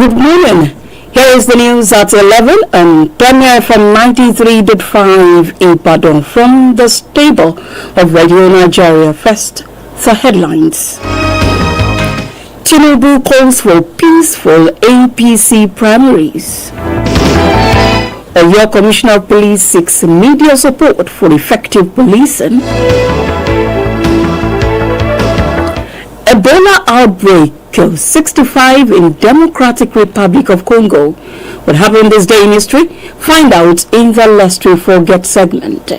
Good morning. Here is the news at 11 on Premier from 93.5 Ibadan from the stable of Radio Nigeria. First, the headlines. Tinubu calls for peaceful APC primaries. Oyo Commissioner of Police seeks media support for effective policing. Ebola outbreak kills 65 in Democratic Republic of Congo. What happened this day in history? Find out in the Lest We Forget segment.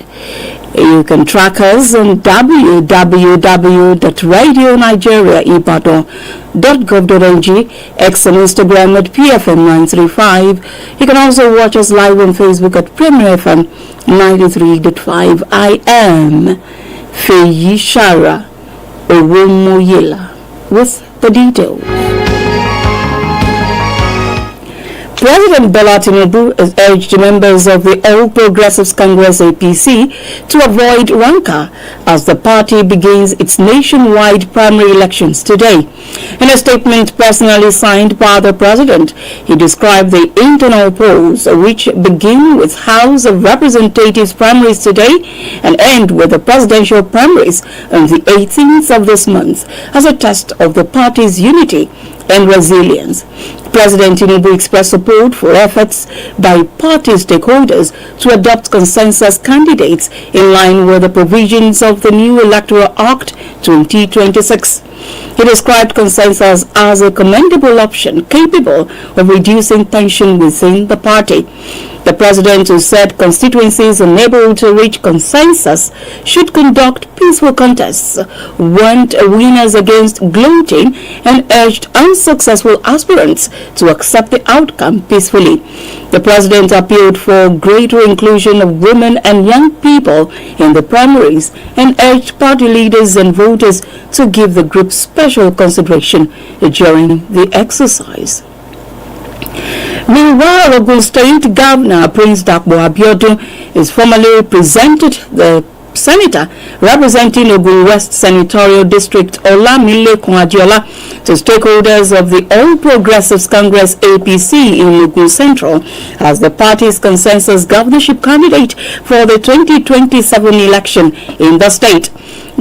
You can track us on www.radionigeriaibadan.gov.ng, X and Instagram at PFM935. You can also watch us live on Facebook at Premier FM 93.5. I am Feyi Shara Owomoyela with the details. President Bola Tinubu has urged members of the All Progressives Congress APC to avoid rancor as the party begins its nationwide primary elections today. In a statement personally signed by the president, he described the internal polls, which begin with House of Representatives primaries today and end with the presidential primaries on the 18th of this month, as a test of the party's unity and resilience. President Tinubu expressed support for efforts by party stakeholders to adopt consensus candidates in line with the provisions of the new Electoral Act 2026. He described consensus as a commendable option capable of reducing tension within the party. The president, who said constituencies unable to reach consensus should conduct peaceful contests, warned winners against gloating and urged unsuccessful aspirants to accept the outcome peacefully. The president appealed for greater inclusion of women and young people in the primaries and urged party leaders and voters to give the group special consideration during the exercise. Meanwhile, Ogun State Governor Prince Dakpo Abiodun is formally presented the Senator representing Ogun West Senatorial District Olamilekan Adiola to stakeholders of the All Progressives Congress APC in Ogun Central as the party's consensus governorship candidate for the 2027 election in the state.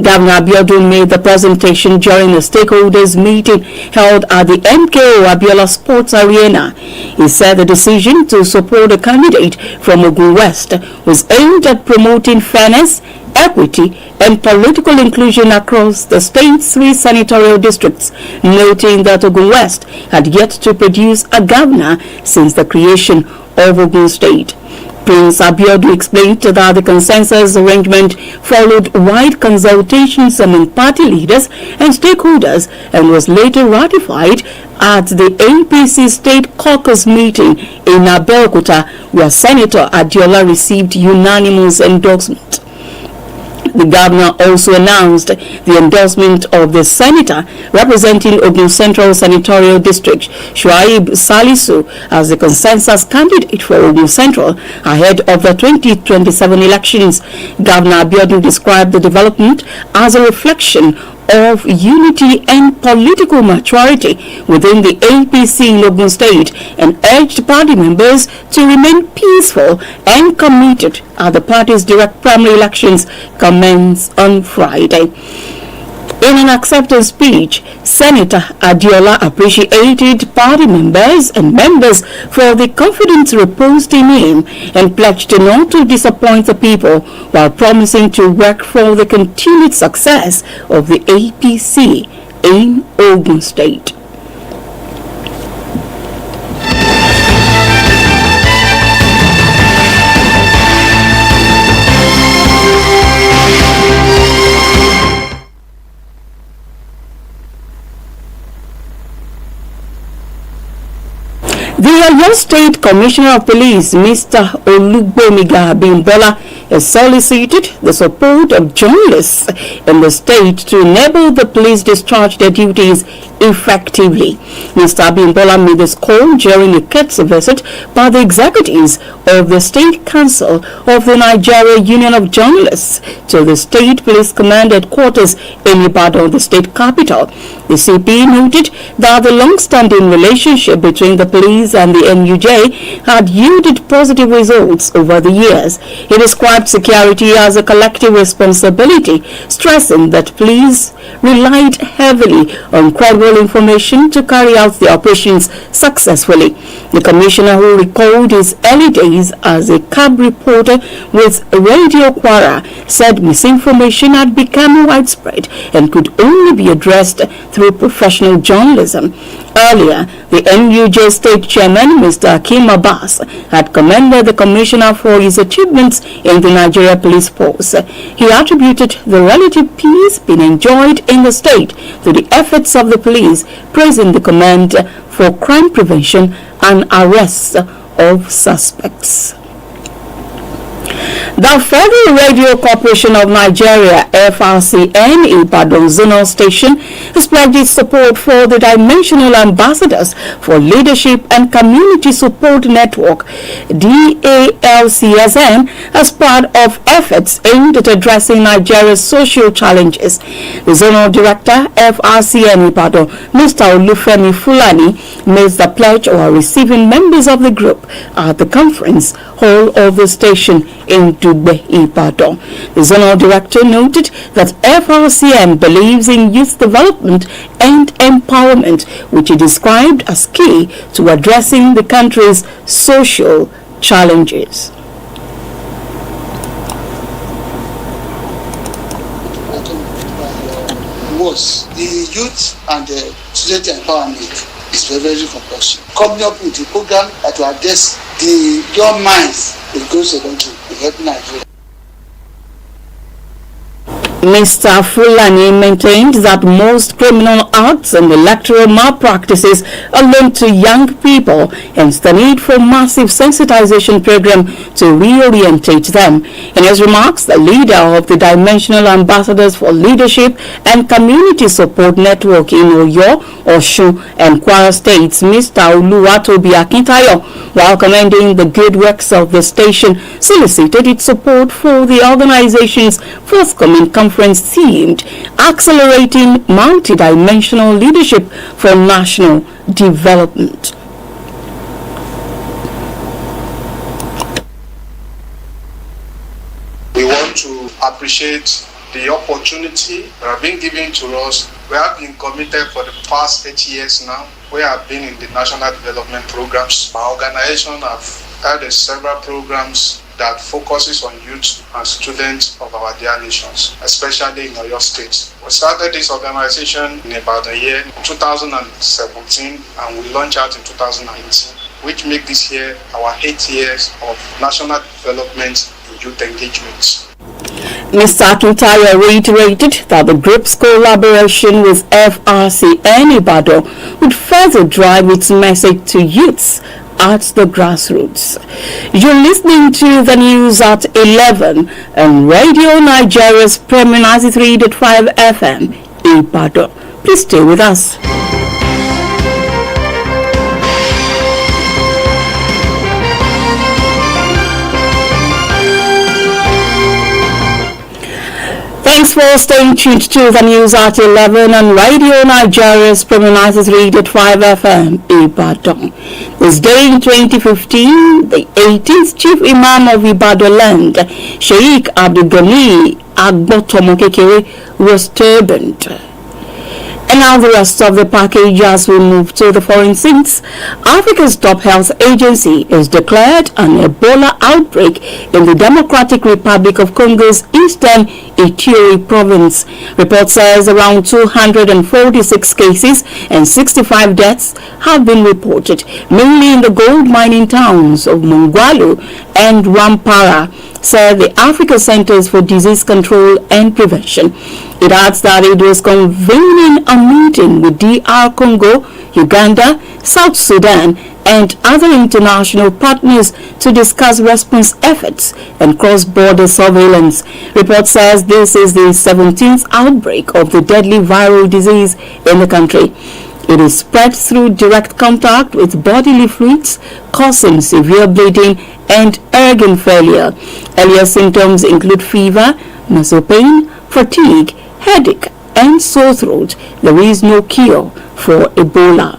Governor Abiodun made the presentation during a stakeholders meeting held at the MKO Abiola Sports Arena. He said the decision to support a candidate from Ogun West was aimed at promoting fairness, equity, and political inclusion across the state's 3 senatorial districts, noting that Ogun West had yet to produce a governor since the creation of Ogun State. Prince Abiodun explained that the consensus arrangement followed wide consultations among party leaders and stakeholders and was later ratified at the APC State Caucus meeting in Abeokuta, where Senator Adiola received unanimous endorsement. The governor also announced the endorsement of the senator representing Ogun Central Senatorial District, Shuaib Salisu, as the consensus candidate for Ogun Central ahead of the 2027 elections. Governor Abiodun described the development as a reflection of unity and political maturity within the APC in Ogun State and urged party members to remain peaceful and committed as the party's direct primary elections commence on Friday. In an acceptance speech, Senator Adiola appreciated party members and members for the confidence reposed in him and pledged not to disappoint the people while promising to work for the continued success of the APC in Ogun State. The Oyo State Commissioner of Police, Mr. Olugbomiga Bimbola, has solicited the support of journalists in the state to enable the police discharge their duties effectively. Mr. Abimbola made this call during a courtesy visit by the executives of the State Council of the Nigeria Union of Journalists to the State Police Command headquarters in Ibadan, the state capital. The CP noted that the long-standing relationship between the police and the NUJ had yielded positive results over the years. He described security as a collective responsibility, stressing that police relied heavily on credible information to carry out the operations successfully. The commissioner, who recalled his early days as a cab reporter with Radio Kwara, said misinformation had become widespread and could only be addressed through professional journalism. Earlier, the NUJ State Chairman, Mr. Akim Abbas, had commended the Commissioner for his achievements in the Nigeria Police Force. He attributed the relative peace being enjoyed in the state to the efforts of the police, praising the command for crime prevention and arrests of suspects. The Federal Radio Corporation of Nigeria, FRCN, Ibadan Zonal Station, has pledged its support for the Dimensional Ambassadors for Leadership and Community Support Network, DALCSN, as part of efforts aimed at addressing Nigeria's social challenges. The Zonal Director, FRCN Ibadan, Mr. Olufemi Fulani, made the pledge while receiving members of the group at the conference hall of the station in Dugbe, Ibadan. The Zonal Director noted that FRCN believes in youth development and empowerment, which he described as key to addressing the country's social challenges. The youth and the student empowerment is very compulsory. Coming up with a program that will address the young minds in goes along to help Nigeria. Mr. Fulani maintained that most criminal acts and electoral malpractices are linked to young people, hence the need for massive sensitization program to reorientate them. In his remarks, the leader of the Dimensional Ambassadors for Leadership and Community Support Network in Oyo, Osun, and Kwara States, Mr. Oluwatobi Akintayo, while commending the good works of the station, solicited its support for the organization's forthcoming conference themed Accelerating Multidimensional Leadership for National Development. We want to appreciate the opportunity that have been given to us. We have been committed for the past 8 years now. We have been in the national development programs. Our organization have held several programs that focuses on youth and students of our dear nations, especially in Oyo State. We started this organization in about a year in 2017 and we launched out in 2019, which make this year our 8 years of national development in youth engagement. Mr. Akintayo reiterated that the group's collaboration with FRCN Ibadan would further drive its message to youths at the grassroots. You're listening to the news at 11 on Radio Nigeria's Premier 93.5 FM, Ibadan. Please stay with us. Thanks for staying tuned to the news at 11 on Radio Nigeria's Premier 93.5 FM, Ibadan. This day in 2015, the 18th Chief Imam of Ibadan land, Sheikh Abdul Ghani Agbotomokekere, was turbaned. And now the rest of the package as we move to the foreign scenes. Africa's top health agency has declared an Ebola outbreak in the Democratic Republic of Congo's eastern Ituri province. Report says around 246 cases and 65 deaths have been reported, mainly in the gold mining towns of Mongwalu and Rwampara, said the Africa Centers for Disease Control and Prevention. It adds that it was convening a meeting with DR Congo, Uganda, South Sudan, and other international partners to discuss response efforts and cross-border surveillance. Report says this is the 17th outbreak of the deadly viral disease in the country. It is spread through direct contact with bodily fluids, causing severe bleeding and organ failure. Earlier symptoms include fever, muscle pain, fatigue, headache, and sore throat. There is no cure for Ebola.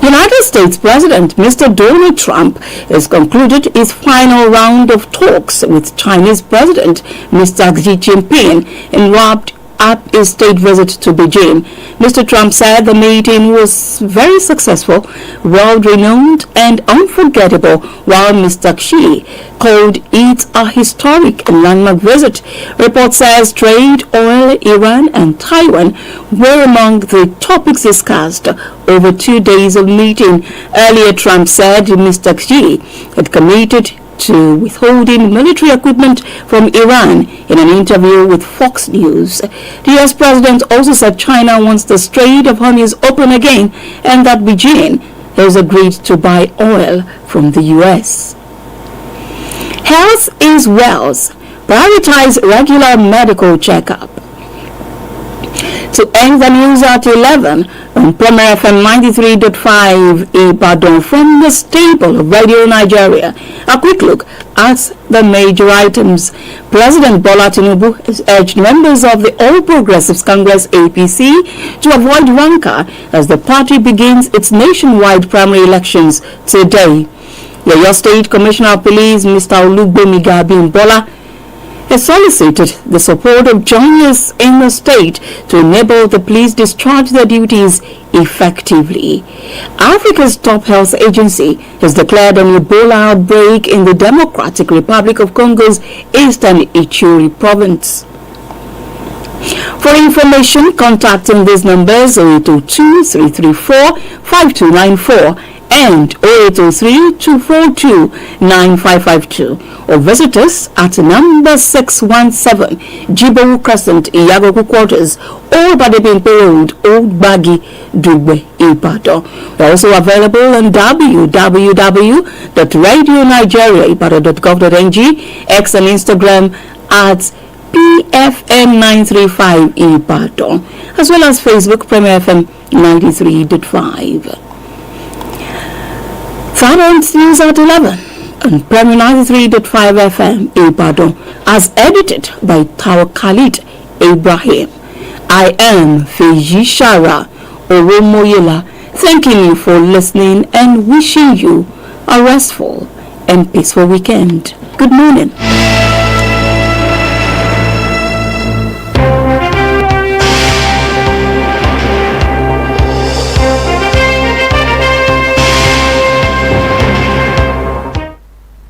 United States President Mr. Donald Trump has concluded his final round of talks with Chinese President Mr. Xi Jinping and wrapped up his state visit to Beijing. Mr. Trump said the meeting was very successful, world-renowned, and unforgettable, while Mr. Xi called it a historic and landmark visit. Report says trade, oil, Iran, and Taiwan were among the topics discussed over 2 days of meeting. Earlier, Trump said Mr. Xi had committed to withholding military equipment from Iran in an interview with Fox News. The U.S. president also said China wants the Strait of Hormuz open again and that Beijing has agreed to buy oil from the U.S. Health is wealth. Prioritize regular medical checkup. To end the news at 11 on Premier FM 93.5 Ibadan from the stable of Radio Nigeria. A quick look at the major items. President Bola Tinubu has urged members of the All Progressives Congress APC to avoid rancor as the party begins its nationwide primary elections today. The Oyo State Commissioner of Police, Mr. Olugbemiga Abimbola, has solicited the support of journalists in the state to enable the police discharge their duties effectively. Africa's top health agency has declared an Ebola outbreak in the Democratic Republic of Congo's eastern Ituri province. For information, contacting these numbers 0802-334-5294 and 0803-242-9552, or visit us at number 617 Jibowu Crescent, Iyagoku Quarters, or Badebimpe Road, Old Bagi, Dugbe, Ibadan. We are also available on www.radionigeriaibadan.gov.ng, X and Instagram at PFM935 Ibadan, as well as Facebook Premier FM 93.5. Current news at 11 on Premier 93.5 FM Ibadan, as edited by Tawa Khalid Ibrahim. I am Feji Shara Oromoyela, thanking you for listening and wishing you a restful and peaceful weekend. Good morning.